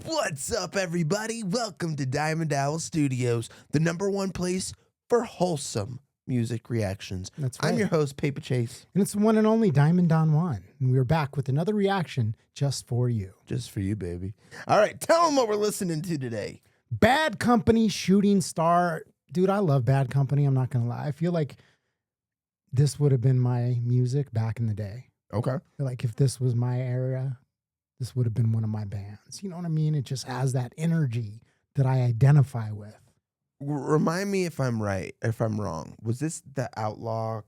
What's up, everybody? Welcome to Diamond Owl Studios, the number one place for wholesome music reactions. That's right. I'm your host, Paper Chase. And it's the one and only Diamond Don Juan. And we're back with another reaction just for you. Just for you, baby. All right, tell them what we're listening to today. Bad Company, Shooting Star. Dude, I love Bad Company. I'm not going to lie. I feel like this would have been my music back in the day. Okay. I feel like if this was my era, this would have been one of my bands. You know what I mean? It just has that energy that I identify with. Remind me if I'm right, if I'm wrong. Was this the outlaw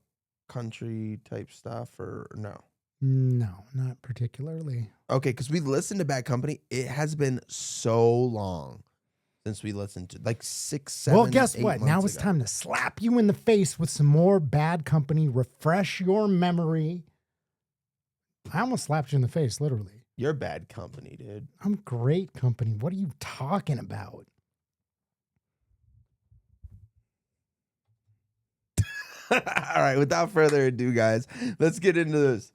country type stuff or no? No, not particularly. Okay, because we listened to Bad Company. It has been so long since we listened to, like 6, 7, Well, guess 8 what? months Now it's ago. time to slap you in the face with some more Bad Company. Refresh your memory. I almost slapped you in the face, literally. You're Bad Company, dude. I'm great company. What are you talking about? All right, without further ado, guys, let's get into this.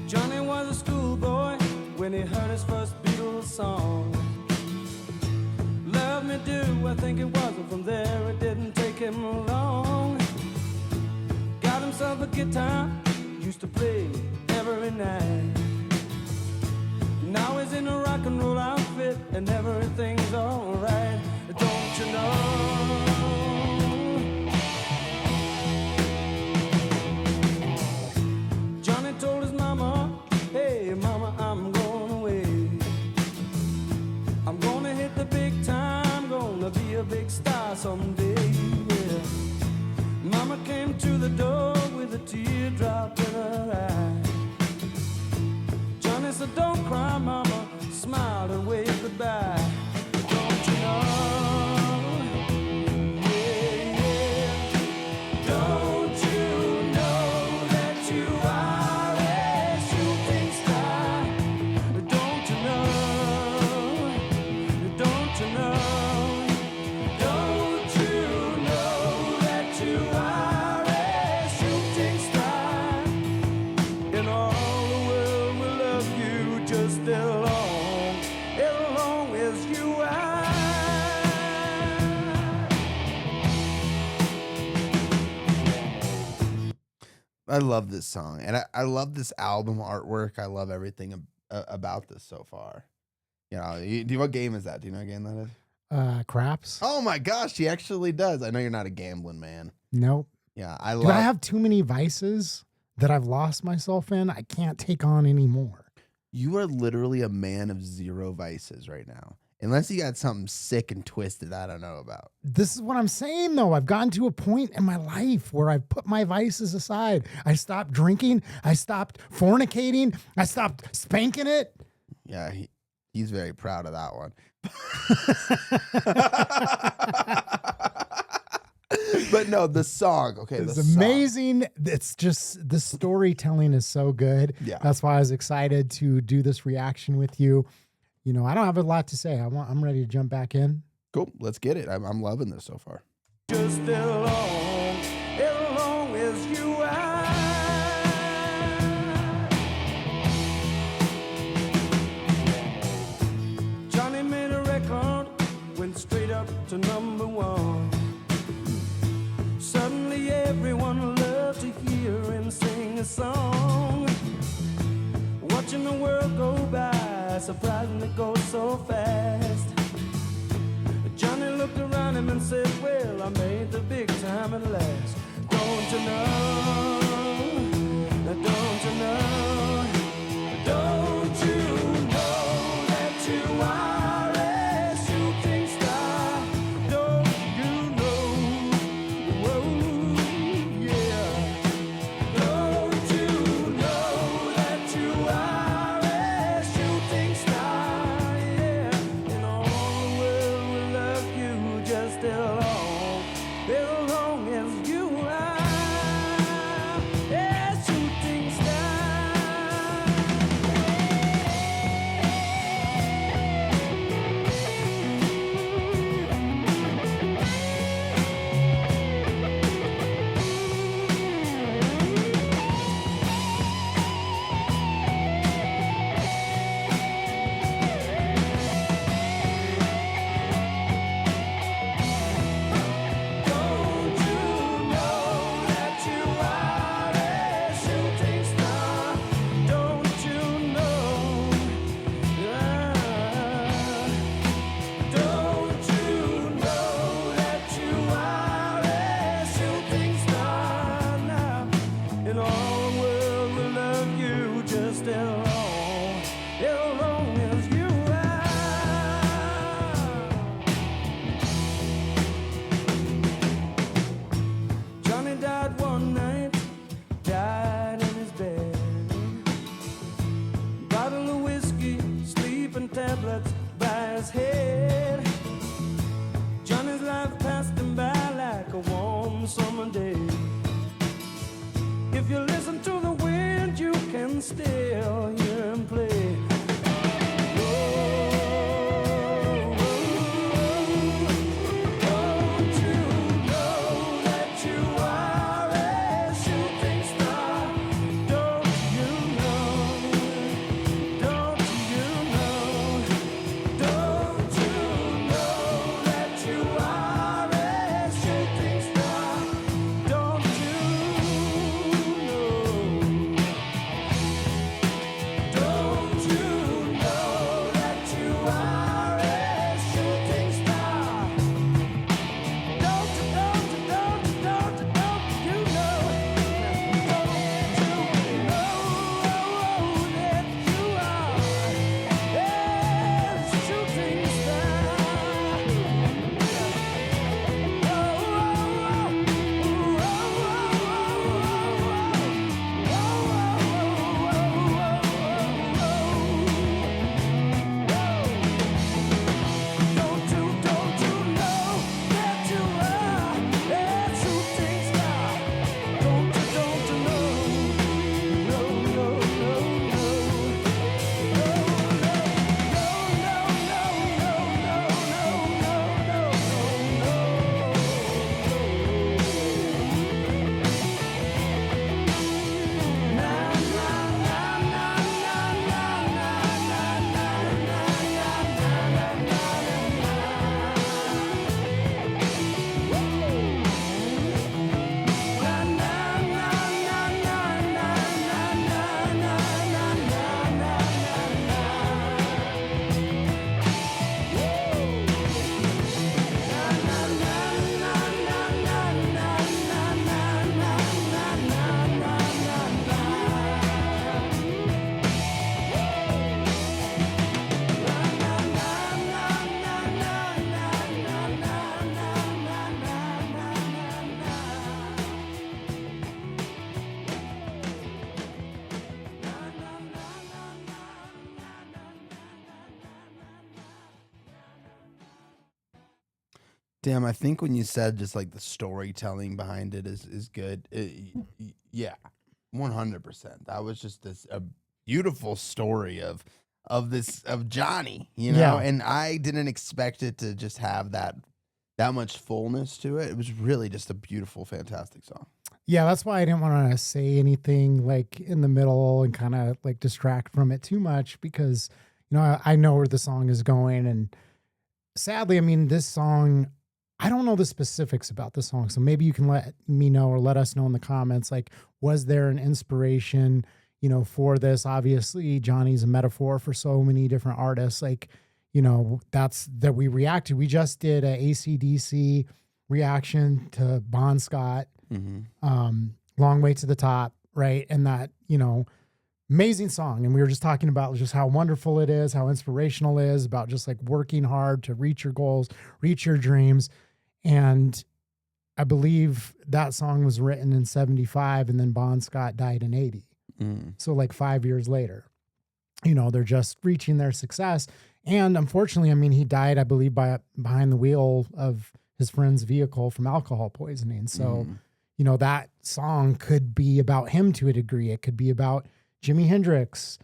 Johnny was a schoolboy when he heard his first Beatles song. Love me do, I think it was, and from there it didn't take him long. Got himself a guitar, used to play every night. Now he's in a rock and roll outfit and everything's alright. Don't you know? Johnny told his mama, hey mama, I'm going away. I'm gonna hit the big time, gonna be a big star someday. Yeah. Mama came to the door with a teardrop in her eye. Johnny said, don't cry, mama, smiled and waved goodbye. Don't you know? Yeah, yeah. Don't you know that you are a shooting star? Don't you know? Don't you know? Don't you know that you are a shooting star? And all the world will love you just as long as you are. I love this song, and I love this album artwork. I love everything about this so far. You know, what game is that? Do you know what game that is? Craps? Oh my gosh, he actually does. I know you're not a gambling man. Nope. Yeah, I Dude, love. I have too many vices that I've lost myself in. I can't take on anymore. You are literally a man of zero vices right now, unless you got something sick and twisted I don't know about. This is what I'm saying, though. I've gotten to a point in my life where I've put my vices aside. I stopped drinking. I stopped fornicating. I stopped spanking it. Yeah, he's very proud of that one. But no, the song. Okay, It's the song. amazing. It's just the storytelling is so good. Yeah. That's why I was excited to do this reaction with you. You know, I don't have a lot to say. I'm ready to jump back in. Cool, let's get it. I'm loving this so far. Just as long as you are. Johnny made a record, went straight up to #1. Suddenly everyone loved to hear him sing a song. Watching the world go by, surprising it goes so fast. Johnny looked around him and said, well, I made the big time at last. Don't you know? Don't you know? Don't you know that you are a shooting star? Don't you know? Whoa, yeah. Don't you know that you are a shooting star? Yeah. And all the world will love you just as long as you are a shooting star. If you listen to the wind, you can still hear him play. Don't you know that you are a shooting star? Don't you know? Don't you know? Don't you know that you are a shooting star? Don't you know? Don't you know that you are a shooting star? Don't you know? Don't you know? Don't you know that you are a shooting Damn, I think when you said just like the storytelling behind it is good. Yeah, 100%. That was just a beautiful story of Johnny, you know. Yeah. And I didn't expect it to just have that much fullness to it. It was really just a beautiful, fantastic song. Yeah, that's why I didn't want to say anything like in the middle and kind of like distract from it too much because, you know, I know where the song is going. And sadly, I mean, this song, I don't know the specifics about the song. So maybe you can let me know or let us know in the comments, like, was there an inspiration, you know, for this? Obviously, Johnny's a metaphor for so many different artists. Like, you know, that we reacted. We just did a AC/DC reaction to Bon Scott. Long Way to the Top, right? And that, you know, amazing song. And we were just talking about just how wonderful it is, how inspirational it is, about just like working hard to reach your goals, reach your dreams. And I believe that song was written in 75 and then Bon Scott died in 80. So like 5 years later, you know, they're just reaching their success. And unfortunately, I mean, he died, I believe, behind the wheel of his friend's vehicle from alcohol poisoning. So, you know, that song could be about him to a degree. It could be about Jimi Hendrix.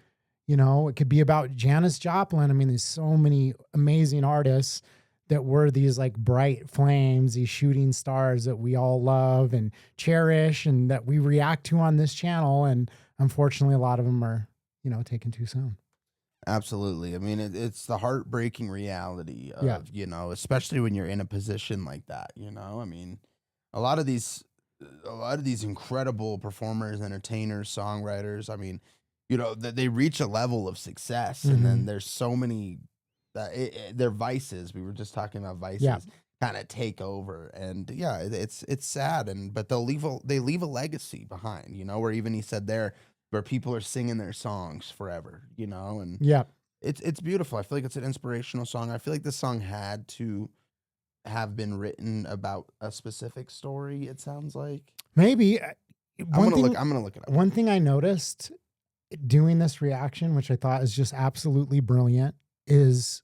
You know, it could be about Janis Joplin. I mean, there's so many amazing artists that were these like bright flames, these shooting stars that we all love and cherish and that we react to on this channel. And unfortunately, a lot of them are, you know, taken too soon. Absolutely. I mean, it's the heartbreaking reality of, you know, especially when you're in a position like that, you know. I mean, a lot of these incredible performers, entertainers, songwriters, I mean, you know, that they reach a level of success and then there's so many their vices. We were just talking about vices kind of take over, and it's sad, but they leave a legacy behind, you know, where even he said there where people are singing their songs forever, you know, and it's beautiful. I feel like it's an inspirational song. I feel like this song had to have been written about a specific story. It sounds like maybe. I'm gonna look it up. One thing I noticed doing this reaction, which I thought is just absolutely brilliant, is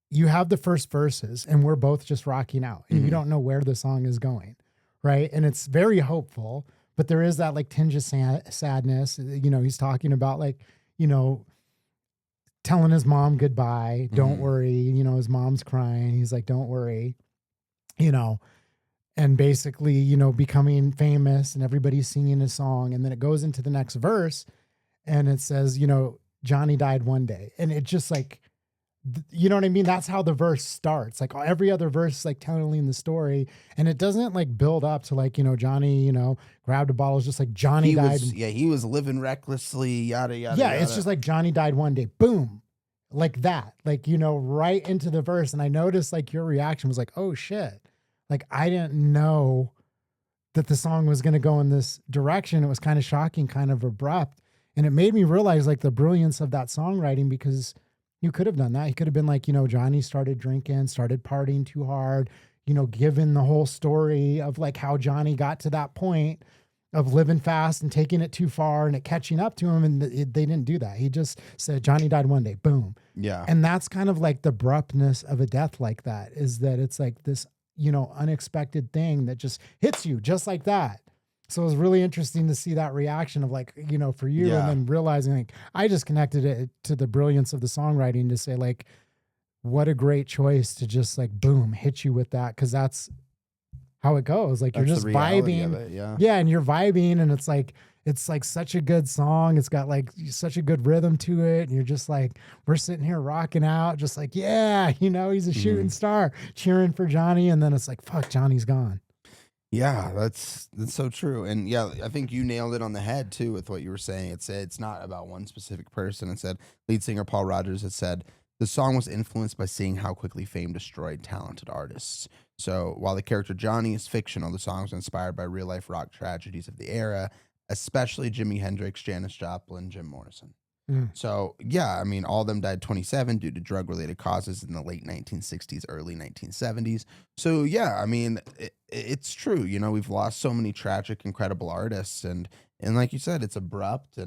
you have the first verses and we're both just rocking out and you don't know where the song is going, right? And it's very hopeful. but there is that like tinge of sadness. You know, he's talking about like, you know, telling his mom goodbye. Don't worry. You know, his mom's crying. He's like, don't worry, you know, and basically, you know, becoming famous and everybody's singing his song. And then it goes into the next verse and it says, you know, Johnny died one day. And it just like, you know what I mean? That's how the verse starts. Like every other verse is like telling the story, and it doesn't like build up to like, you know, Johnny, you know, grabbed a bottle. It's just like Johnny died. He was living recklessly, yada, yada. Yeah. It's just like Johnny died one day. Boom. Like that, like, you know, right into the verse. And I noticed like your reaction was like, oh shit. Like, I didn't know that the song was going to go in this direction. It was kind of shocking, kind of abrupt. And it made me realize like the brilliance of that songwriting, because you could have done that. He could have been like, you know, Johnny started drinking, started partying too hard, you know, given the whole story of like how Johnny got to that point of living fast and taking it too far and it catching up to him. And they didn't do that. He just said, Johnny died one day, boom. Yeah. And that's kind of like the abruptness of a death like that, is that it's like this, you know, unexpected thing that just hits you just like that. So it was really interesting to see that reaction of like, you know, for you, and then realizing like, I just connected it to the brilliance of the songwriting to say like, what a great choice to just like, boom, hit you with that. Cause that's how it goes. Like, you're just vibing. Yeah. And you're vibing, and it's like such a good song. It's got like such a good rhythm to it. And you're just like, we're sitting here rocking out, just like, yeah, you know, he's a shooting star, cheering for Johnny. And then it's like, fuck, Johnny's gone. Yeah, that's so true. And yeah, I think you nailed it on the head too with what you were saying. It's not about one specific person. It said, lead singer Paul Rodgers had said, the song was influenced by seeing how quickly fame destroyed talented artists. So while the character Johnny is fictional, the song was inspired by real life rock tragedies of the era, especially Jimi Hendrix, Janis Joplin, Jim Morrison. So yeah, I mean, all of them died 27 due to drug-related causes in the late 1960s, early 1970s. So yeah, I mean, it's true. You know, we've lost so many tragic, incredible artists, and like you said, it's abrupt,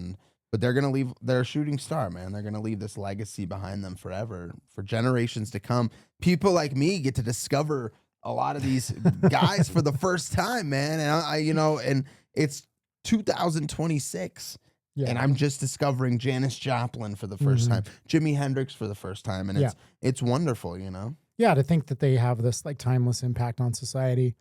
but they're gonna leave. They're a shooting star, man. They're gonna leave this legacy behind them forever, for generations to come. People like me get to discover a lot of these guys for the first time, man. And I you know, and it's 2026. Yeah. And I'm just discovering Janis Joplin for the first time, Jimi Hendrix for the first time. And it's wonderful, you know? Yeah, to think that they have this like timeless impact on society.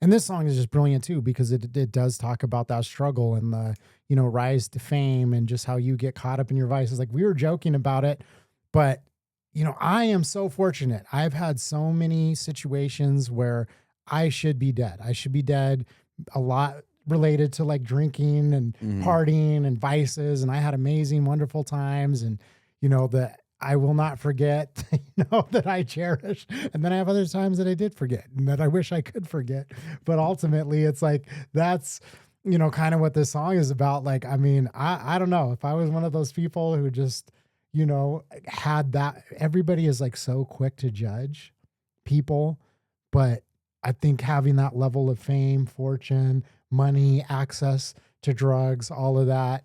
And this song is just brilliant too, because it does talk about that struggle and the, you know, rise to fame and just how you get caught up in your vices. Like, we were joking about it, but you know, I am so fortunate. I've had so many situations where I should be dead. I should be dead a lot related to like drinking and partying and vices. And I had amazing, wonderful times. And, you know, that I will not forget, you know, that I cherish. And then I have other times that I did forget and that I wish I could forget. But ultimately it's like, that's, you know, kind of what this song is about. Like, I mean, I don't know if I was one of those people who just, you know, had that. Everybody is like so quick to judge people, but I think having that level of fame, fortune, money, access to drugs, all of that,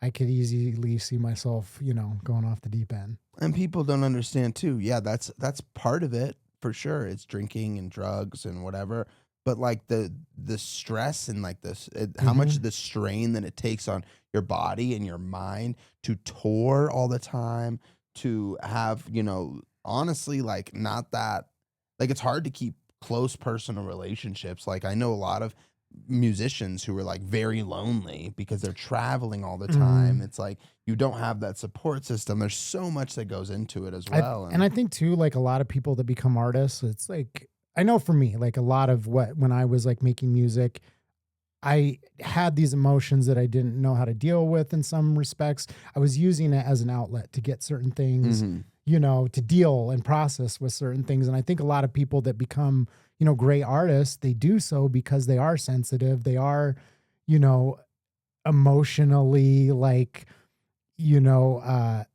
I could easily see myself, you know, going off the deep end. And people don't understand too. Yeah, that's part of it for sure. It's drinking and drugs and whatever. But like the stress and like this, how much of the strain that it takes on your body and your mind to tour all the time, to have, you know, honestly, like not that, like it's hard to keep close personal relationships. Like I know a lot of musicians who are like very lonely because they're traveling all the time. It's like you don't have that support system. There's so much that goes into it as well. And I think too, like a lot of people that become artists, it's like, I know for me, like a lot of when I was like making music, I had these emotions that I didn't know how to deal with in some respects. I was using it as an outlet to get certain things, you know, to deal and process with certain things. And I think a lot of people that become, you know, great artists, they do so because they are sensitive. They are, you know, emotionally like, you know, I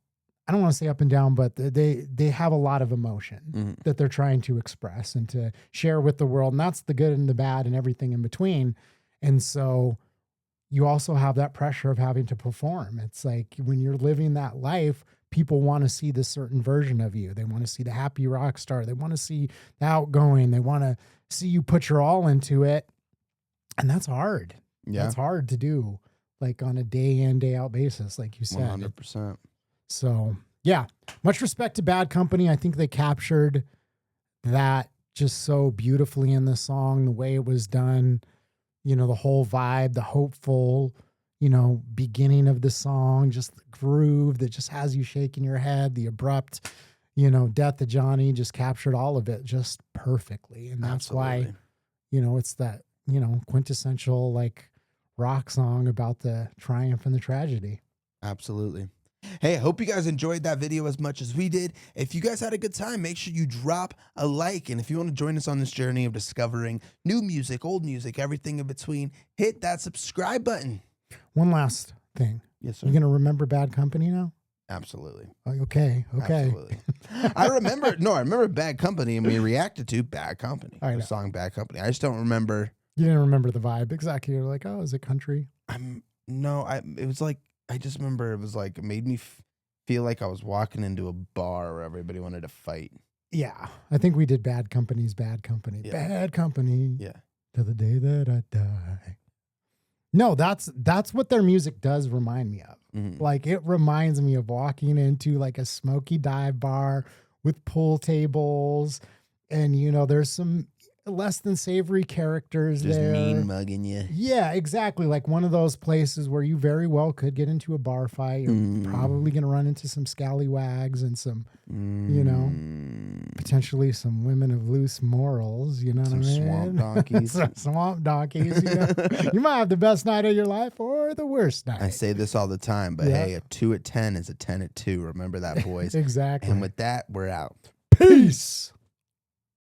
don't want to say up and down, but they have a lot of emotion that they're trying to express and to share with the world. And that's the good and the bad and everything in between. And so you also have that pressure of having to perform. It's like when you're living that life, people want to see this certain version of you. They want to see the happy rock star. They want to see the outgoing. They want to see you put your all into it. And that's hard. Yeah. That's hard to do, like on a day in, day out basis, like you said. 100%. So yeah, much respect to Bad Company. I think they captured that just so beautifully in the song, the way it was done, you know, the whole vibe, the hopeful, you know, beginning of the song, just the groove that just has you shaking your head, the abrupt, you know, death of Johnny just captured all of it just perfectly. And that's why, you know, it's that, you know, quintessential like rock song about the triumph and the tragedy. Absolutely. Hey, I hope you guys enjoyed that video as much as we did. If you guys had a good time, make sure you drop a like. And if you want to join us on this journey of discovering new music, old music, everything in between, hit that subscribe button. One last thing. Yes, sir. You going to remember Bad Company now? Absolutely. Oh, okay. Absolutely. I remember Bad Company, and we reacted to Bad Company. The song Bad Company. I just don't remember. You didn't remember the vibe. Exactly. You're like, oh, is it country? It was like, I just remember it was like, it made me feel like I was walking into a bar where everybody wanted to fight. Yeah. I think we did Bad Company's Bad Company. Yeah. Bad Company. Yeah. To the day that I die. No, that's what their music does remind me of. Mm-hmm. Like it reminds me of walking into like a smoky dive bar with pool tables, and you know, there's some less than savory characters just there. Mean mugging you. Yeah, exactly. Like one of those places where you very well could get into a bar fight. You're probably going to run into some scallywags and some, you know, potentially some women of loose morals. You know what I mean? Swamp donkeys. Some swamp donkeys. You know? You might have the best night of your life or the worst night. I say this all the time, but hey, a 2 at 10 is a 10 at 2. Remember that, boys. Exactly. And with that, we're out. Peace.